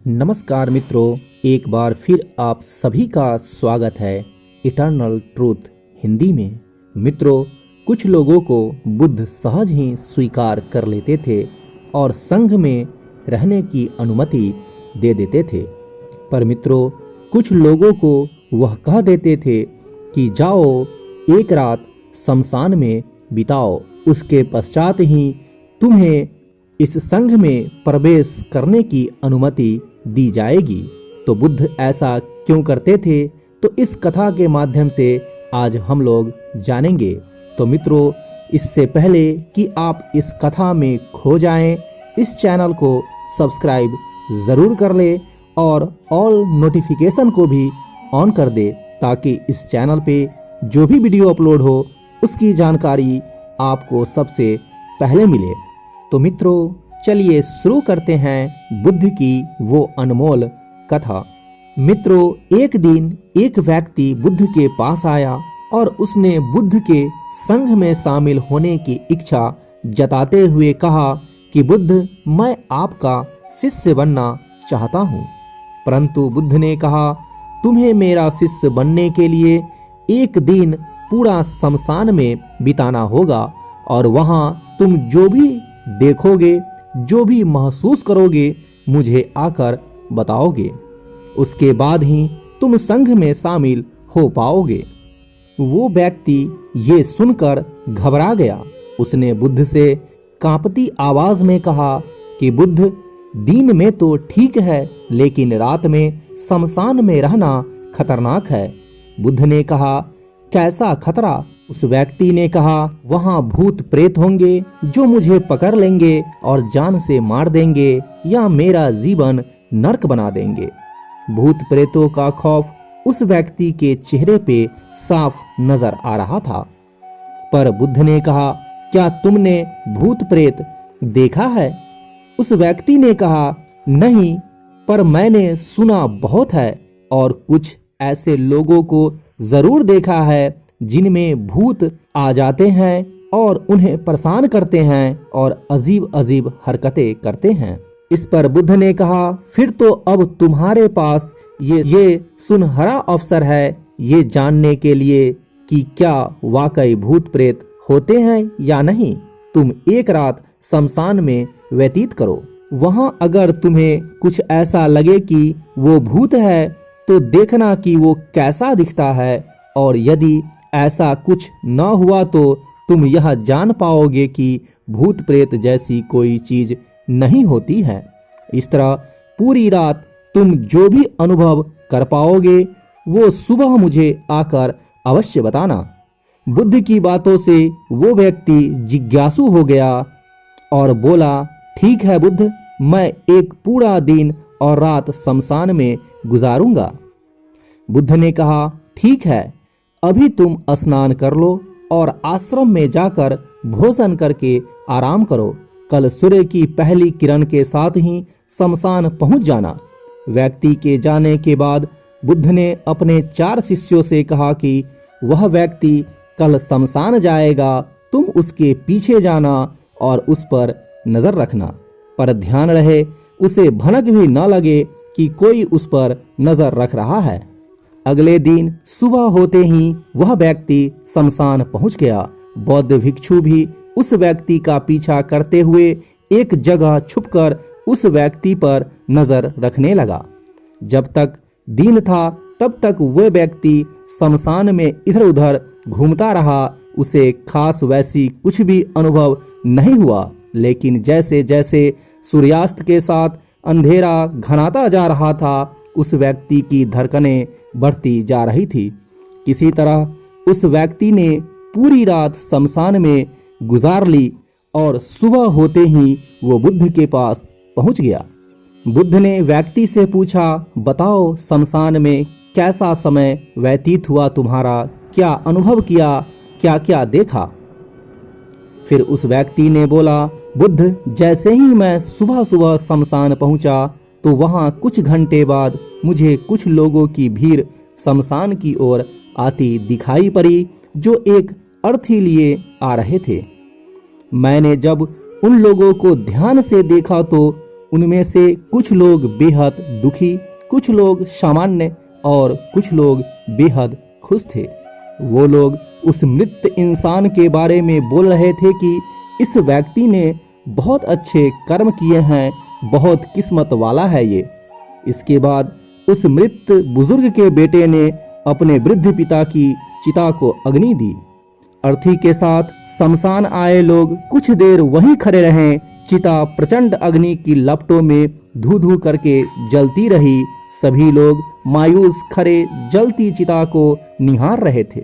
नमस्कार मित्रों, एक बार फिर आप सभी का स्वागत है इटर्नल ट्रूथ हिंदी में। मित्रों, कुछ लोगों को बुद्ध सहज ही स्वीकार कर लेते थे और संघ में रहने की अनुमति दे देते थे। पर मित्रों, कुछ लोगों को वह कह देते थे कि जाओ एक रात शमशान में बिताओ, उसके पश्चात ही तुम्हें इस संघ में प्रवेश करने की अनुमति दी जाएगी। तो बुद्ध ऐसा क्यों करते थे, तो इस कथा के माध्यम से आज हम लोग जानेंगे। तो मित्रों, इससे पहले कि आप इस कथा में खो जाएं, इस चैनल को सब्सक्राइब ज़रूर कर ले और ऑल नोटिफिकेशन को भी ऑन कर दे, ताकि इस चैनल पे जो भी वीडियो अपलोड हो उसकी जानकारी आपको सबसे पहले मिले। तो मित्रों, चलिए शुरू करते हैं बुद्ध की वो अनमोल कथा। मित्रों, एक दिन एक व्यक्ति बुद्ध के पास आया और उसने बुद्ध के संघ में शामिल होने की इच्छा जताते हुए कहा कि बुद्ध, मैं आपका शिष्य बनना चाहता हूँ। परंतु बुद्ध ने कहा, तुम्हें मेरा शिष्य बनने के लिए एक दिन पूरा शमशान में बिताना होगा और वहाँ तुम जो भी देखोगे, जो भी महसूस करोगे, मुझे आकर बताओगे। उसके बाद ही तुम संघ में शामिल हो पाओगे। वो व्यक्ति ये सुनकर घबरा गया। उसने बुद्ध से कांपती आवाज में कहा कि बुद्ध, दिन में तो ठीक है, लेकिन रात में शमशान में रहना खतरनाक है। बुद्ध ने कहा, कैसा खतरा? उस व्यक्ति ने कहा, वहाँ भूत प्रेत होंगे जो मुझे पकड़ लेंगे और जान से मार देंगे या मेरा जीवन नरक बना देंगे। भूत प्रेतों का खौफ उस व्यक्ति के चेहरे पे साफ नजर आ रहा था। पर बुद्ध ने कहा, क्या तुमने भूत प्रेत देखा है? उस व्यक्ति ने कहा, नहीं, पर मैंने सुना बहुत है और कुछ ऐसे लोगों को जरूर देखा है जिनमें भूत आ जाते हैं और उन्हें परेशान करते हैं और अजीब अजीब हरकतें करते हैं। इस पर बुद्ध ने कहा, फिर तो अब तुम्हारे पास ये सुनहरा अवसर है ये जानने के लिए कि क्या वाकई भूत प्रेत होते हैं या नहीं। तुम एक रात शमशान में व्यतीत करो। वहां अगर तुम्हें कुछ ऐसा लगे कि वो भूत है तो देखना कि वो कैसा दिखता है, और यदि ऐसा कुछ न हुआ तो तुम यह जान पाओगे कि भूत प्रेत जैसी कोई चीज नहीं होती है। इस तरह पूरी रात तुम जो भी अनुभव कर पाओगे वो सुबह मुझे आकर अवश्य बताना। बुद्ध की बातों से वो व्यक्ति जिज्ञासु हो गया और बोला, ठीक है बुद्ध, मैं एक पूरा दिन और रात शमशान में गुजारूंगा। बुद्ध ने कहा, ठीक है, अभी तुम स्नान कर लो और आश्रम में जाकर भोजन करके आराम करो। कल सूर्य की पहली किरण के साथ ही शमशान पहुंच जाना। व्यक्ति के जाने के बाद बुद्ध ने अपने 4 शिष्यों से कहा कि वह व्यक्ति कल शमशान जाएगा, तुम उसके पीछे जाना और उस पर नजर रखना। पर ध्यान रहे, उसे भनक भी न लगे कि कोई उस पर नजर रख रहा है। अगले दिन सुबह होते ही वह व्यक्ति शमशान पहुंच गया। बौद्ध भिक्षु भी उस व्यक्ति का पीछा करते हुए एक जगह छुपकर उस व्यक्ति पर नजर रखने लगा। जब तक दिन था तब तक वह व्यक्ति शमशान में इधर उधर घूमता रहा। उसे खास वैसी कुछ भी अनुभव नहीं हुआ, लेकिन जैसे जैसे सूर्यास्त के साथ अंधेरा घनाता जा रहा था, उस व्यक्ति की धड़कनें बढ़ती जा रही थी। किसी तरह उस व्यक्ति ने पूरी रात शमशान में गुजार ली और सुबह होते ही वो बुद्ध के पास पहुंच गया। बुद्ध ने व्यक्ति से पूछा, बताओ शमशान में कैसा समय व्यतीत हुआ तुम्हारा, क्या अनुभव किया, क्या क्या देखा? फिर उस व्यक्ति ने बोला, बुद्ध, जैसे ही मैं सुबह सुबह शमशान पहुंचा तो वहां कुछ घंटे बाद मुझे कुछ लोगों की भीड़ शमशान की ओर आती दिखाई पड़ी जो एक अर्थी लिए आ रहे थे। मैंने जब उन लोगों को ध्यान से देखा तो उनमें से कुछ लोग बेहद दुखी, कुछ लोग सामान्य और कुछ लोग बेहद खुश थे। वो लोग उस मृत इंसान के बारे में बोल रहे थे कि इस व्यक्ति ने बहुत अच्छे कर्म किए हैं, बहुत किस्मत वाला है ये। इसके बाद उस मृत बुजुर्ग के बेटे ने अपने वृद्ध पिता की चिता को अग्नि दी। अर्थी के साथ शमशान आए लोग कुछ देर वहीं खड़े रहे। चिता प्रचंड अग्नि की लपटों में धू धू करके जलती रही। सभी लोग मायूस खड़े जलती चिता को निहार रहे थे।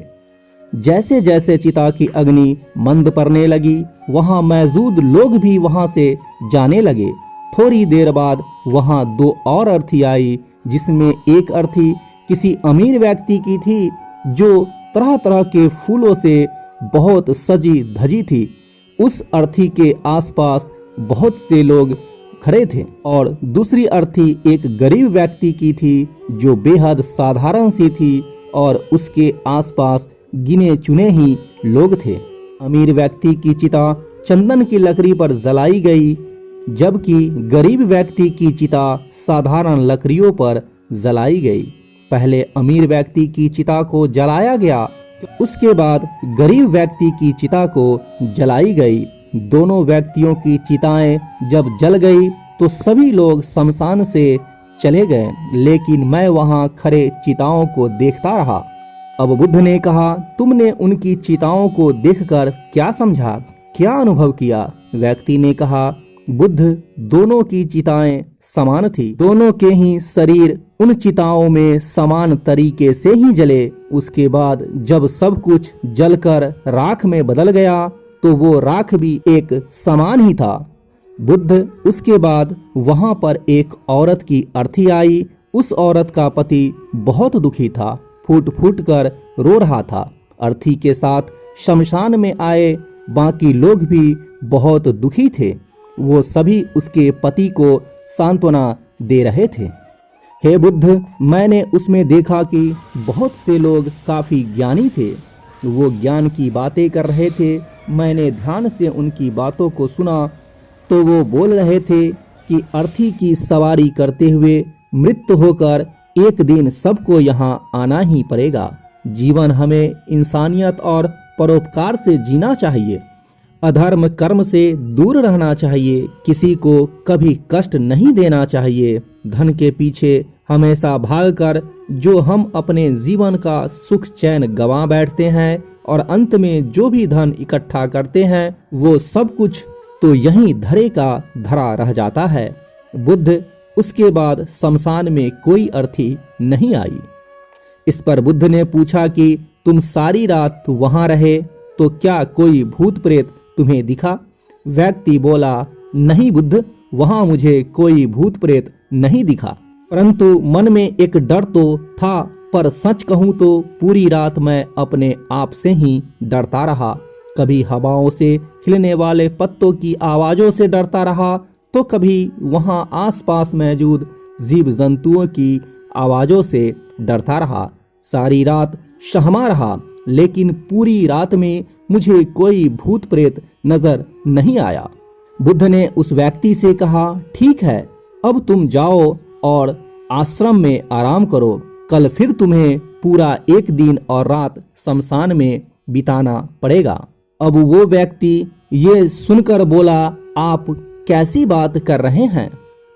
जैसे जैसे चिता की अग्नि मंद पड़ने लगी, वहां मौजूद लोग भी वहां से जाने लगे। थोड़ी देर बाद वहां दो और अर्थी आई, जिसमें एक अर्थी किसी अमीर व्यक्ति की थी जो तरह तरह के फूलों से बहुत सजी धजी थी। उस अर्थी के आसपास बहुत से लोग खड़े थे। और दूसरी अर्थी एक गरीब व्यक्ति की थी जो बेहद साधारण सी थी और उसके आसपास गिने चुने ही लोग थे। अमीर व्यक्ति की चिता चंदन की लकड़ी पर जलाई गई, जबकि गरीब व्यक्ति की चिता साधारण लकड़ियों पर जलाई गई। पहले अमीर व्यक्ति की चिता को जलाया गया, उसके बाद गरीब व्यक्ति की चिता को जलाई गई। दोनों व्यक्तियों की चिताएं जब जल गई तो सभी लोग शमशान से चले गए, लेकिन मैं वहां खड़े चिताओं को देखता रहा। अब बुद्ध ने कहा, तुमने उनकी चिताओं को देखकर क्या समझा, क्या अनुभव किया? व्यक्ति ने कहा, बुद्ध, दोनों की चिताएं समान थी। दोनों के ही शरीर उन चिताओं में समान तरीके से ही जले। उसके बाद जब सब कुछ जलकर राख में बदल गया तो वो राख भी एक समान ही था। बुद्ध, उसके बाद वहां पर एक औरत की अर्थी आई। उस औरत का पति बहुत दुखी था, फूट फूट कर रो रहा था। अर्थी के साथ शमशान में आए बाकी लोग भी बहुत दुखी थे। वो सभी उसके पति को सांत्वना दे रहे थे। हे बुद्ध, मैंने उसमें देखा कि बहुत से लोग काफी ज्ञानी थे। वो ज्ञान की बातें कर रहे थे। मैंने ध्यान से उनकी बातों को सुना तो वो बोल रहे थे कि अर्थी की सवारी करते हुए मृत्यु होकर एक दिन सबको यहाँ आना ही पड़ेगा। जीवन हमें इंसानियत और परोपकार से जीना चाहिए। अधर्म कर्म से दूर रहना चाहिए। किसी को कभी कष्ट नहीं देना चाहिए। धन के पीछे हमेशा भागकर जो हम अपने जीवन का सुख चैन गंवा बैठते हैं और अंत में जो भी धन इकट्ठा करते हैं वो सब कुछ तो यहीं धरे का धरा रह जाता है। बुद्ध, उसके बाद शमशान में कोई अर्थी नहीं आई। इस पर बुद्ध ने पूछा कि तुम सारी रात वहां रहे तो क्या कोई भूत प्रेत तुम्हें दिखा? व्यक्ति बोला, नहीं बुद्ध, वहां मुझे कोई भूत प्रेत नहीं दिखा, परंतु मन में एक डर तो था। पर सच कहूं तो पूरी रात मैं अपने आप से ही डरता रहा। कभी हवाओं से हिलने वाले पत्तों की आवाजों से डरता रहा तो कभी वहां आसपास मौजूद जीव जंतुओं की आवाजों से डरता रहा। सारी रात शहमा रहा, लेकिन पूरी रात में मुझे कोई भूत प्रेत नजर नहीं आया। बुद्ध ने उस व्यक्ति से कहा, ठीक है, अब तुम जाओ और आश्रम में आराम करो। कल फिर तुम्हें पूरा एक दिन और रात शमशान में बिताना पड़ेगा। अब वो व्यक्ति ये सुनकर बोला, आप कैसी बात कर रहे हैं?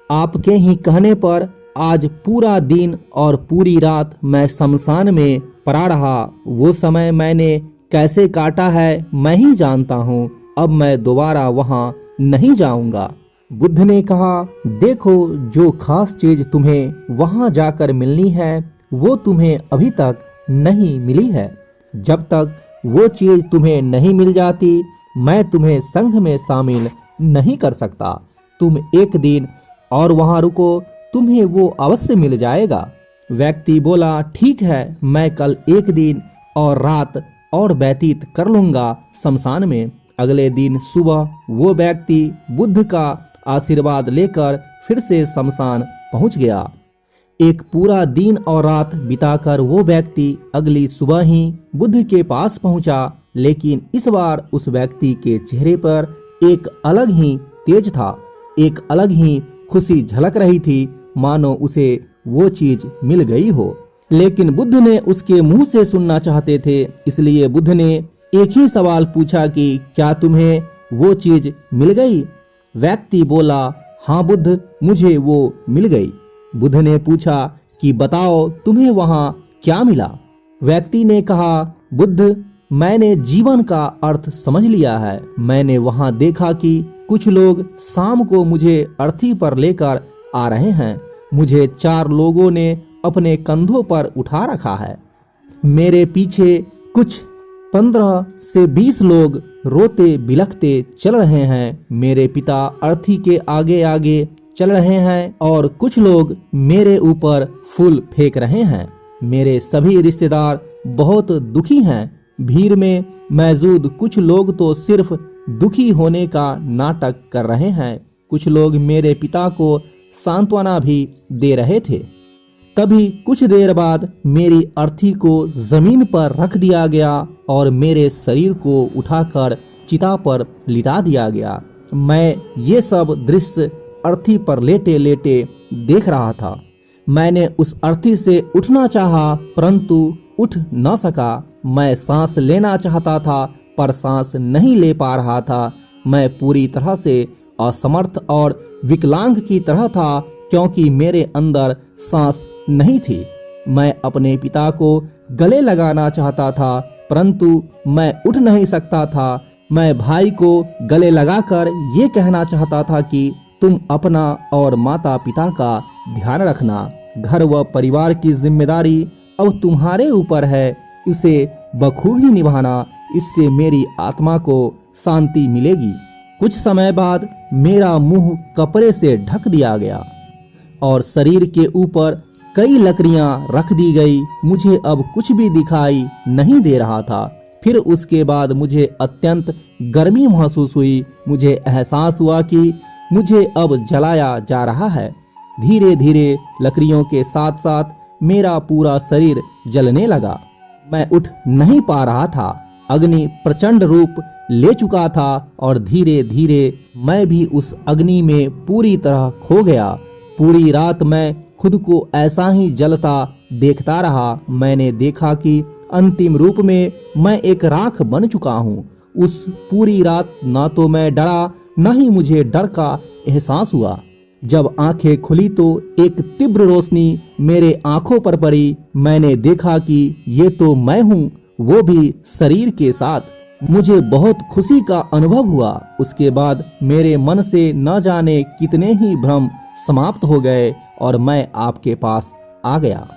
आपके ही कहने पर आज पूरा दिन और पूरी रात मैं शमशान में पड़ा रहा। वो समय मैंने कैसे काटा है मैं ही जानता हूँ। अब मैं दोबारा वहाँ नहीं जाऊंगा। बुद्ध ने कहा, देखो, जो खास चीज तुम्हें वहाँ जाकर मिलनी है वो तुम्हें अभी तक नहीं मिली है। जब तक वो चीज तुम्हें नहीं मिल जाती मैं तुम्हें संघ में शामिल नहीं कर सकता। तुम एक दिन और वहां रुको, तुम्हें वो अवश्य मिल जाएगा। व्यक्ति बोला, ठीक है, मैं कल एक दिन और रात और व्यतीत कर लूंगा शमशान में। अगले दिन सुबह वो व्यक्ति बुद्ध का आशीर्वाद लेकर फिर से शमशान पहुंच गया। एक पूरा दिन और रात बिताकर वो व्यक्ति अगली सुबह ही बुद्ध के पास पहुंचा, लेकिन इस बार उस व्यक्ति के चेहरे पर एक अलग ही तेज था, एक अलग ही खुशी झलक रही थी, मानो उसे वो चीज मिल गई हो। लेकिन बुद्ध ने उसके मुंह से सुनना चाहते थे, इसलिए बुद्ध ने एक ही सवाल पूछा कि क्या तुम्हें वो चीज मिल गई? व्यक्ति बोला, हाँ बुद्ध, मुझे वो मिल गई। बुद्ध ने पूछा कि बताओ तुम्हें वहां क्या मिला? व्यक्ति ने कहा, बुद्ध, मैंने जीवन का अर्थ समझ लिया है। मैंने वहां देखा कि कुछ लोग शाम को मुझे अर्थी पर लेकर आ रहे हैं। मुझे 4 लोगों ने अपने कंधों पर उठा रखा है। मेरे पीछे कुछ 15 से 20 लोग रोते बिलखते चल रहे हैं। मेरे पिता अर्थी के आगे आगे चल रहे हैं और कुछ लोग मेरे ऊपर फूल फेंक रहे हैं। मेरे सभी रिश्तेदार बहुत दुखी हैं। भीड़ में मौजूद कुछ लोग तो सिर्फ दुखी होने का नाटक कर रहे हैं। कुछ लोग मेरे पिता को सांत्वना भी दे रहे थे। तभी कुछ देर बाद मेरी अर्थी को जमीन पर रख दिया गया और मेरे शरीर को उठाकर चिता पर लिटा दिया गया। मैं ये सब दृश्य अर्थी पर लेटे लेटे देख रहा था। मैंने उस अर्थी से उठना चाहा, परंतु उठ न सका। मैं सांस लेना चाहता था, पर सांस नहीं ले पा रहा था। मैं पूरी तरह से असमर्थ और विकलांग की तरह था, क्योंकि मेरे अंदर सांस नहीं थी। मैं अपने पिता को गले लगाना चाहता था, परंतु मैं उठ नहीं सकता था। मैं भाई को गले लगाकर ये कहना चाहता था कि तुम अपना और माता पिता का ध्यान रखना। घर व परिवार की जिम्मेदारी अब तुम्हारे ऊपर है। इसे बखूबी निभाना, इससे मेरी आत्मा को शांति मिलेगी। कुछ समय बाद मेरा मुंह कपड़े से ढक दिया गया और शरीर के ऊपर कई लकड़ियां रख दी गई। मुझे अब कुछ भी दिखाई नहीं दे रहा था। फिर उसके बाद मुझे अत्यंत गर्मी महसूस हुई। मुझे एहसास हुआ कि मुझे अब जलाया जा रहा है। धीरे धीरे लकड़ियों के साथ साथ मेरा पूरा शरीर जलने लगा। मैं उठ नहीं पा रहा था। अग्नि प्रचंड रूप ले चुका था और धीरे धीरे मैं भी उस अग्नि में पूरी तरह खो गया। पूरी रात मैं खुद को ऐसा ही जलता देखता रहा। मैंने देखा कि अंतिम रूप में मैं एक राख बन चुका हूँ। उस पूरी रात ना तो मैं डरा, न ही मुझे डर का एहसास हुआ। जब आंखें खुली तो एक तीव्र रोशनी मेरे आंखों पर पड़ी। मैंने देखा कि ये तो मैं हूँ, वो भी शरीर के साथ। मुझे बहुत खुशी का अनुभव हुआ। उसके बाद मेरे मन से न जाने कितने ही भ्रम समाप्त हो गए और मैं आपके पास आ गया।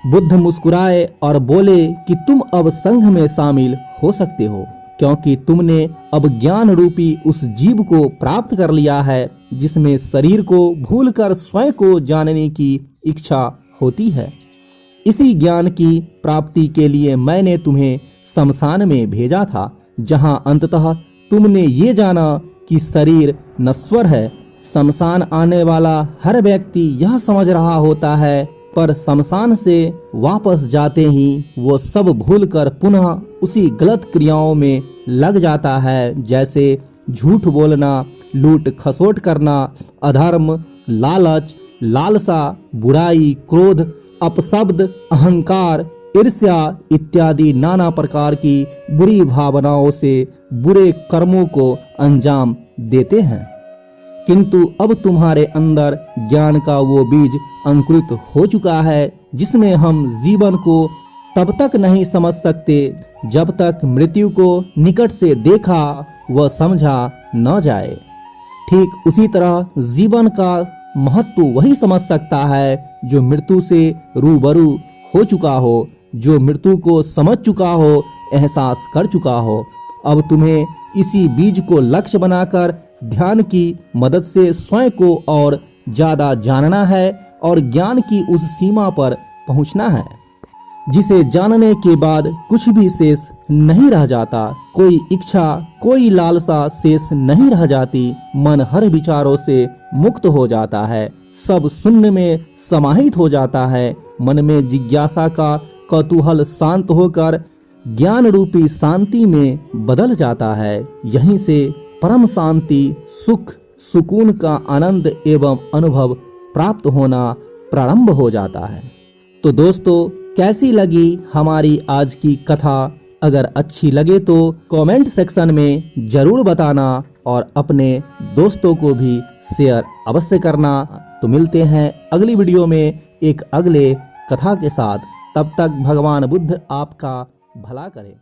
बुद्ध मुस्कुराए और बोले कि तुम अब संघ में शामिल हो सकते हो, क्योंकि तुमने अब ज्ञान रूपी उस जीव को प्राप्त कर लिया है जिसमें शरीर को भूलकर स्वयं को जानने की इच्छा होती है। इसी ज्ञान की प्राप्ति के लिए मैंने तुम्हें शमशान में भेजा था, जहां अंततः तुमने ये जाना कि शरीर नश्वर है। शमशान आने वाला हर व्यक्ति यह समझ रहा होता है, पर शमशान से वापस जाते ही वो सब भूलकर पुनः उसी गलत क्रियाओं में लग जाता है, जैसे झूठ बोलना, लूट खसोट करना, अधर्म, लालच, लालसा, बुराई, क्रोध, अपशब्द, अहंकार, ईर्ष्या इत्यादि नाना प्रकार की बुरी भावनाओं से बुरे कर्मों को अंजाम देते हैं। किंतु अब तुम्हारे अंदर ज्ञान का वो बीज अंकुरित हो चुका है जिसमें हम जीवन को तब तक नहीं समझ सकते जब तक मृत्यु को निकट से देखा व समझा न जाए। ठीक उसी तरह जीवन का महत्व वही समझ सकता है जो मृत्यु से रूबरू हो चुका हो, जो मृत्यु को समझ चुका हो, एहसास कर चुका हो। अब तुम्हें इसी बीज को लक्ष्य बनाकर ध्यान की मदद से स्वयं को और ज्यादा जानना है और ज्ञान की उस सीमा पर पहुंचना है जिसे जानने के बाद कुछ भी शेष नहीं रह जाता। कोई इच्छा, कोई लालसा शेष नहीं रह जाती। मन हर विचारों से मुक्त हो जाता है, सब शून्य में समाहित हो जाता है। मन में जिज्ञासा का कौतूहल शांत होकर ज्ञान रूपी शांति में बदल जाता है। यहीं से परम शांति, सुख, सुकून का आनंद एवं अनुभव प्राप्त होना प्रारंभ हो जाता है। तो दोस्तों, कैसी लगी हमारी आज की कथा? अगर अच्छी लगे तो कमेंट सेक्शन में जरूर बताना और अपने दोस्तों को भी शेयर अवश्य करना। तो मिलते हैं अगली वीडियो में एक अगले कथा के साथ। तब तक भगवान बुद्ध आपका भला करे।